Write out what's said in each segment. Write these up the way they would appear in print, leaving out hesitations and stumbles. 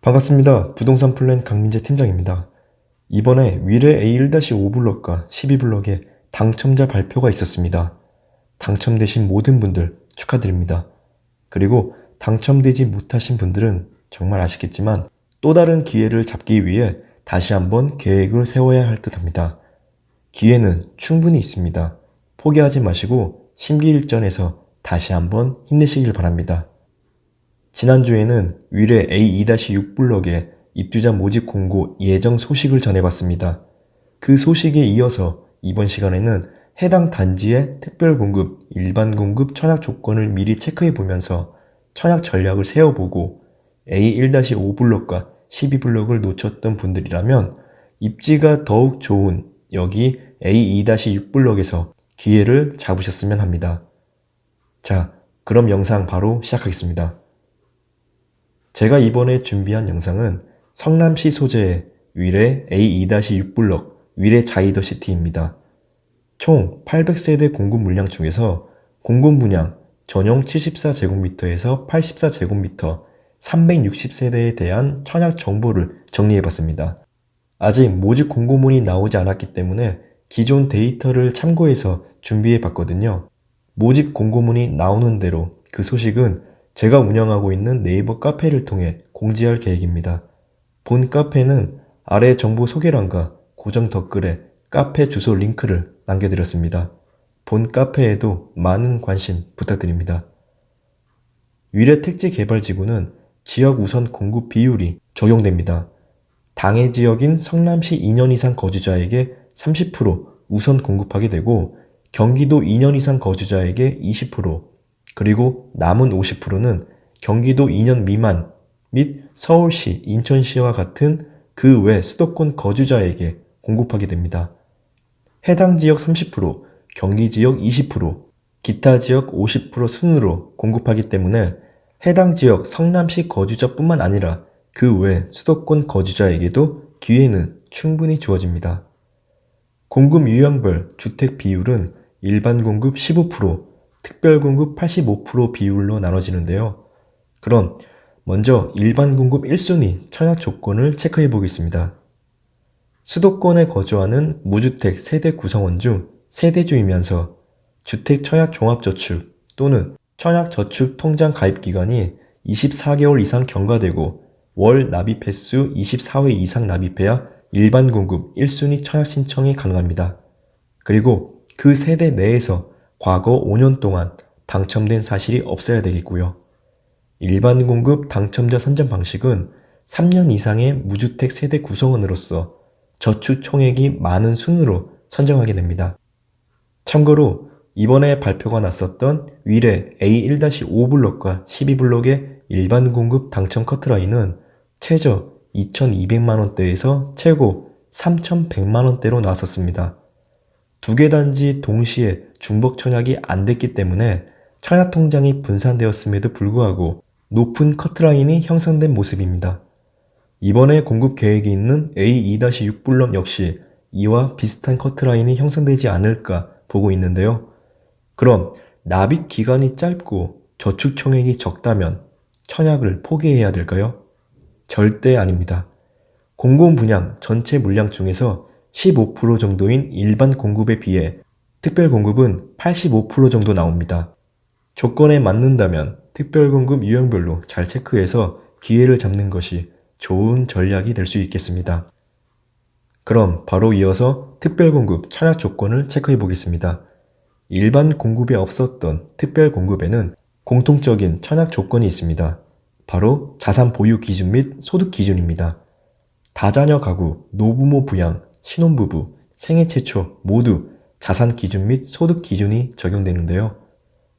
반갑습니다. 부동산 플랜 강민재 팀장입니다. 이번에 위례 A1-5블럭과 12블럭에 당첨자 발표가 있었습니다. 당첨되신 모든 분들 축하드립니다. 그리고 당첨되지 못하신 분들은 정말 아쉽겠지만 또 다른 기회를 잡기 위해 다시 한번 계획을 세워야 할 듯합니다. 기회는 충분히 있습니다. 포기하지 마시고 심기일전에서 다시 한번 힘내시길 바랍니다. 지난주에는 위례 A2-6블럭에 입주자 모집 공고 예정 소식을 전해봤습니다. 그 소식에 이어서 이번 시간에는 해당 단지의 특별 공급, 일반 공급 청약 조건을 미리 체크해보면서 청약 전략을 세워보고 A1-5블럭과 12블럭을 놓쳤던 분들이라면 입지가 더욱 좋은 여기 A2-6블럭에서 기회를 잡으셨으면 합니다. 자, 그럼 영상 바로 시작하겠습니다. 제가 이번에 준비한 영상은 성남시 소재의 위례 A2-6블럭 위례 자이더시티입니다. 총 800세대 공급 물량 중에서 공급 분양 전용 74제곱미터에서 84제곱미터 360세대에 대한 청약 정보를 정리해봤습니다. 아직 모집 공고문이 나오지 않았기 때문에 기존 데이터를 참고해서 준비해봤거든요. 모집 공고문이 나오는 대로 그 소식은 제가 운영하고 있는 네이버 카페를 통해 공지할 계획입니다. 본 카페는 아래 정보 소개란과 고정 댓글에 카페 주소 링크를 남겨드렸습니다. 본 카페에도 많은 관심 부탁드립니다. 위례 택지개발지구는 지역 우선 공급 비율이 적용됩니다. 당해 지역인 성남시 2년 이상 거주자에게 30% 우선 공급하게 되고 경기도 2년 이상 거주자에게 20%, 그리고 남은 50%는 경기도 2년 미만 및 서울시, 인천시와 같은 그 외 수도권 거주자에게 공급하게 됩니다. 해당 지역 30%, 경기 지역 20%, 기타 지역 50% 순으로 공급하기 때문에 해당 지역 성남시 거주자뿐만 아니라 그 외 수도권 거주자에게도 기회는 충분히 주어집니다. 공급 유형별 주택 비율은 일반 공급 15%, 특별 공급 85% 비율로 나눠지는데요. 그럼 먼저 일반 공급 1순위 청약 조건을 체크해 보겠습니다. 수도권에 거주하는 무주택 세대 구성원 중 세대주이면서 주택 청약 종합저축 또는 청약저축 통장 가입 기간이 24개월 이상 경과되고 월 납입 횟수 24회 이상 납입해야 일반 공급 1순위 청약 신청이 가능합니다. 그리고 그 세대 내에서 과거 5년 동안 당첨된 사실이 없어야 되겠고요. 일반 공급 당첨자 선정 방식은 3년 이상의 무주택 세대 구성원으로서 저축 총액이 많은 순으로 선정하게 됩니다. 참고로 이번에 발표가 났었던 위례 A1-5블럭과 12블럭의 일반 공급 당첨 커트라인은 최저 2,200만원대에서 최고 3,100만원대로 나왔었습니다. 두 개 단지 동시에 중복 청약이 안 됐기 때문에 청약 통장이 분산되었음에도 불구하고 높은 커트라인이 형성된 모습입니다. 이번에 공급 계획이 있는 A2-6블럭 역시 이와 비슷한 커트라인이 형성되지 않을까 보고 있는데요. 그럼 납입 기간이 짧고 저축 총액이 적다면 청약을 포기해야 될까요? 절대 아닙니다. 공공 분양 전체 물량 중에서 15% 정도인 일반 공급에 비해 특별 공급은 85% 정도 나옵니다. 조건에 맞는다면 특별 공급 유형별로 잘 체크해서 기회를 잡는 것이 좋은 전략이 될 수 있겠습니다. 그럼 바로 이어서 특별 공급 청약 조건을 체크해 보겠습니다. 일반 공급에 없었던 특별 공급에는 공통적인 청약 조건이 있습니다. 바로 자산 보유 기준 및 소득 기준입니다. 다자녀 가구, 노부모 부양, 신혼부부, 생애 최초 모두 자산 기준 및 소득 기준이 적용되는데요.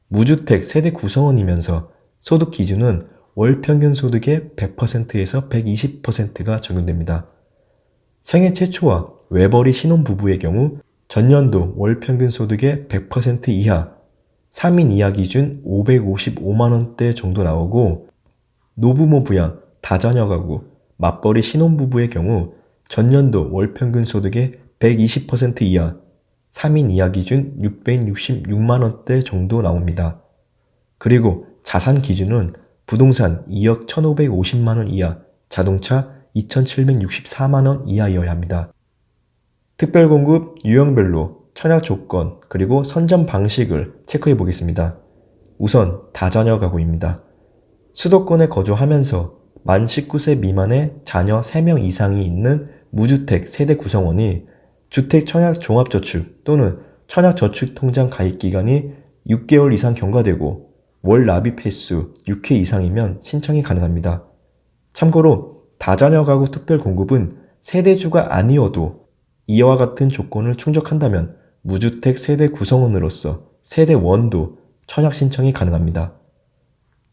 무주택 세대 구성원이면서 소득 기준은 월 평균 소득의 100%에서 120%가 적용됩니다. 생애 최초와 외벌이 신혼부부의 경우 전년도 월 평균 소득의 100% 이하, 3인 이하 기준 555만원대 정도 나오고 노부모 부양, 다자녀 가구, 맞벌이 신혼부부의 경우 전년도 월 평균 소득의 120% 이하, 3인 이하 기준 666만원대 정도 나옵니다. 그리고 자산 기준은 부동산 2억 1,550만원 이하, 자동차 2,764만원 이하여야 합니다. 특별공급 유형별로 청약 조건 그리고 선정 방식을 체크해 보겠습니다. 우선 다자녀 가구입니다. 수도권에 거주하면서 만 19세 미만의 자녀 3명 이상이 있는 무주택 세대 구성원이 주택 청약 종합저축 또는 청약저축통장 가입기간이 6개월 이상 경과되고 월 납입 횟수 6회 이상이면 신청이 가능합니다. 참고로 다자녀 가구 특별공급은 세대주가 아니어도 이와 같은 조건을 충족한다면 무주택 세대 구성원으로서 세대원도 청약 신청이 가능합니다.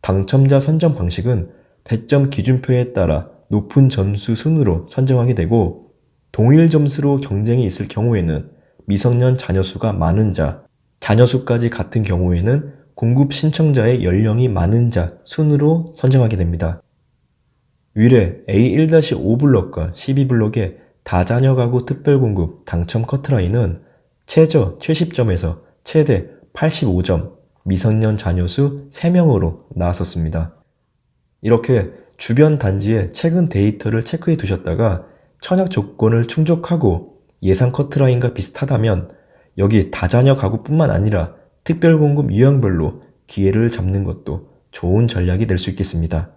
당첨자 선정 방식은 배점 기준표에 따라 높은 점수 순으로 선정하게 되고 동일 점수로 경쟁이 있을 경우에는 미성년 자녀 수가 많은 자, 자녀 수까지 같은 경우에는 공급 신청자의 연령이 많은 자 순으로 선정하게 됩니다. 위례 A1-5블럭과 12블럭의 다자녀 가구 특별공급 당첨 커트라인은 최저 70점에서 최대 85점, 미성년 자녀 수 3명으로 나왔었습니다. 이렇게 주변 단지의 최근 데이터를 체크해 두셨다가 청약 조건을 충족하고 예상 커트라인과 비슷하다면 여기 다자녀 가구뿐만 아니라 특별공급 유형별로 기회를 잡는 것도 좋은 전략이 될 수 있겠습니다.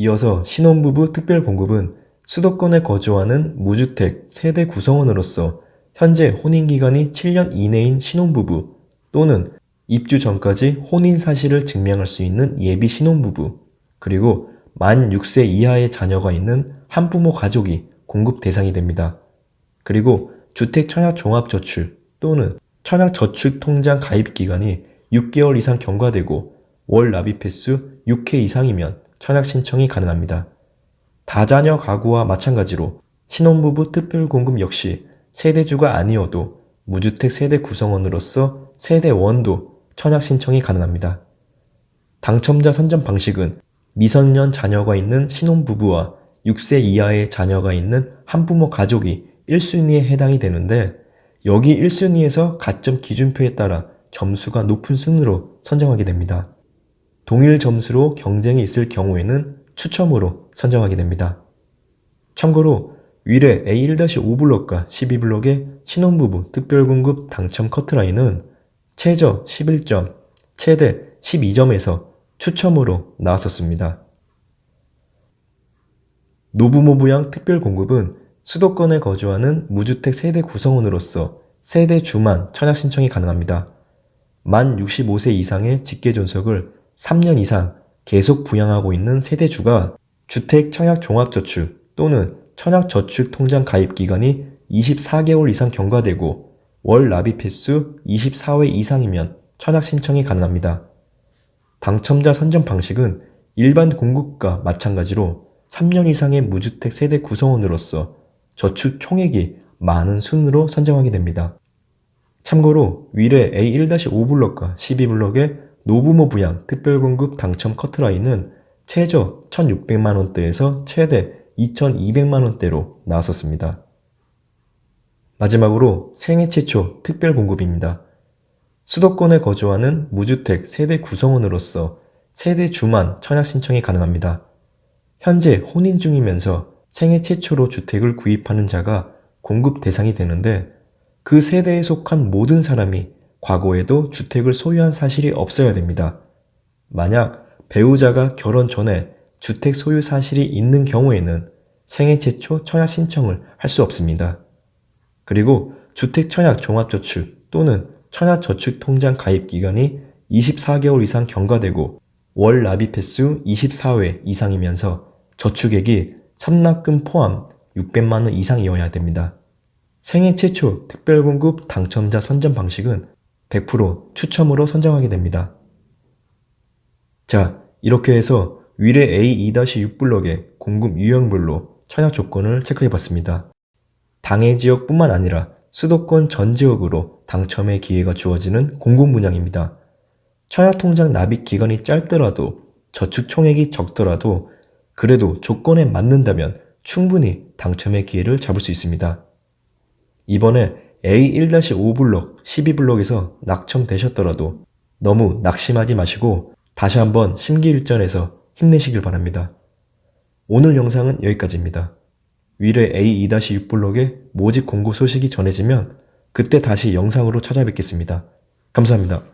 이어서 신혼부부 특별공급은 수도권에 거주하는 무주택 세대 구성원으로서 현재 혼인기간이 7년 이내인 신혼부부 또는 입주 전까지 혼인 사실을 증명할 수 있는 예비 신혼부부 그리고 만 6세 이하의 자녀가 있는 한부모 가족이 공급 대상이 됩니다. 그리고 주택 청약 종합저축 또는 청약저축통장 가입기간이 6개월 이상 경과되고 월 납입 횟수 6회 이상이면 청약 신청이 가능합니다. 다자녀 가구와 마찬가지로 신혼부부 특별공급 역시 세대주가 아니어도 무주택 세대 구성원으로서 세대원도 청약 신청이 가능합니다. 당첨자 선정 방식은 미성년 자녀가 있는 신혼부부와 6세 이하의 자녀가 있는 한부모 가족이 1순위에 해당이 되는데 여기 1순위에서 가점 기준표에 따라 점수가 높은 순으로 선정하게 됩니다. 동일 점수로 경쟁이 있을 경우에는 추첨으로 선정하게 됩니다. 참고로 위례 A1-5블럭과 12블럭의 신혼부부 특별공급 당첨 커트라인은 최저 11점, 최대 12점에서 추첨으로 나왔었습니다. 노부모 부양 특별공급은 수도권에 거주하는 무주택 세대 구성원으로서 세대주만 청약 신청이 가능합니다. 만 65세 이상의 직계존속을 3년 이상 계속 부양하고 있는 세대주가 주택 청약 종합저축 또는 청약저축통장 가입기간이 24개월 이상 경과되고 월 납입 횟수 24회 이상이면 청약 신청이 가능합니다. 당첨자 선정 방식은 일반 공급과 마찬가지로 3년 이상의 무주택 세대 구성원으로서 저축 총액이 많은 순으로 선정하게 됩니다. 참고로 위례 A1-5블럭과 12블럭의 노부모 부양 특별공급 당첨 커트라인은 최저 1,600만원대에서 최대 2,200만원대로 나왔었습니다. 마지막으로 생애 최초 특별공급입니다. 수도권에 거주하는 무주택 세대 구성원으로서 세대주만 청약 신청이 가능합니다. 현재 혼인 중이면서 생애 최초로 주택을 구입하는 자가 공급 대상이 되는데 그 세대에 속한 모든 사람이 과거에도 주택을 소유한 사실이 없어야 됩니다. 만약 배우자가 결혼 전에 주택 소유 사실이 있는 경우에는 생애 최초 청약 신청을 할 수 없습니다. 그리고 주택 청약 종합저축 또는 청약저축통장 가입기간이 24개월 이상 경과되고 월 납입 횟수 24회 이상이면서 저축액이 선납금 포함 600만원 이상이어야 됩니다. 생애 최초 특별공급 당첨자 선정 방식은 100% 추첨으로 선정하게 됩니다. 자, 이렇게 해서 위례 A2-6블럭의 공급 유형별로 청약 조건을 체크해봤습니다. 당해 지역뿐만 아니라 수도권 전 지역으로 당첨의 기회가 주어지는 공공분양입니다. 청약통장 납입 기간이 짧더라도 저축 총액이 적더라도 그래도 조건에 맞는다면 충분히 당첨의 기회를 잡을 수 있습니다. 이번에 A1-5블럭, 12블럭에서 낙첨되셨더라도 너무 낙심하지 마시고 다시 한번 심기일전해서 힘내시길 바랍니다. 오늘 영상은 여기까지입니다. 위례 A2-6블럭의 모집 공고 소식이 전해지면 그때 다시 영상으로 찾아뵙겠습니다. 감사합니다.